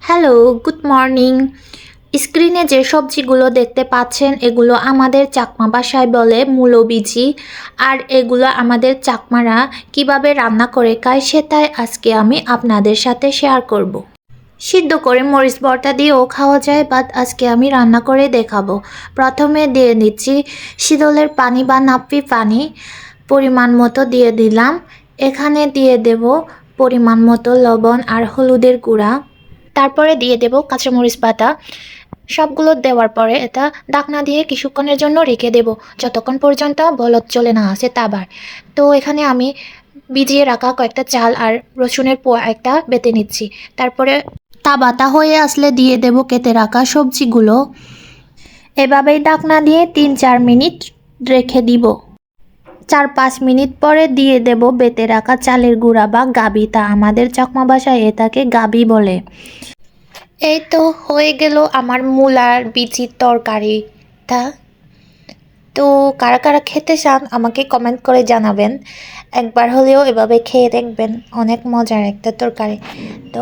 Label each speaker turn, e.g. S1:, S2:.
S1: Hello, good morning. স্ক্রিনে যে সবজিগুলো দেখতে পাচ্ছেন এগুলো আমাদের চাকমা ভাষায় বলে মূলোবিজি। আর এগুলো আমাদের চাকমারা কিভাবে রান্না করে খায় সেটাই আজকে আমি আপনাদের সাথে শেয়ার করব। সিদ্ধ করে মরিচ ভর্তা দিয়েও খাওয়া যায়, বাট আজকে আমি রান্না করে দেখাবো। প্রথমে দিয়ে দিচ্ছি শীতলের পানি বা নাপ্পি পানি, পরিমাণ মতো দিয়ে দিলাম। এখানে দিয়ে দেব পরিমাণ মতো লবণ আর হলুদের গুঁড়া। তারপরে দিয়ে দেব কাঁচামরিচ বাটা। সবগুলো দেওয়ার পরে এটা ঢাকনা দিয়ে কিছুক্ষণের জন্য রেখে দেব, যতক্ষণ পর্যন্ত বলদ চলে না আসে তাবার। তো এখানে আমি ভিজিয়ে রাখা কয়েকটা চাল আর রসুনের পোয়া একটা বেটে নিচ্ছি। তারপরে তা বাটা হয়ে আসলে দিয়ে দেব কেটে রাখা সবজিগুলো। এভাবেই ঢাকনা দিয়ে ৩-৪ মিনিট রেখে দিব। ৪-৫ মিনিট পরে দিয়ে দেব বেটে রাখা চালের গুঁড়া বা গাবি, তা আমাদের চাকমা ভাষায় এটাকে গাবি বলে। এই তো হয়ে গেল আমার মূলার বিচির তরকারিটা। তো কারা কারা খেতে চান আমাকে কমেন্ট করে জানাবেন। একবার হলেও এভাবে খেয়ে দেখবেন, অনেক মজার একটা তরকারি। তো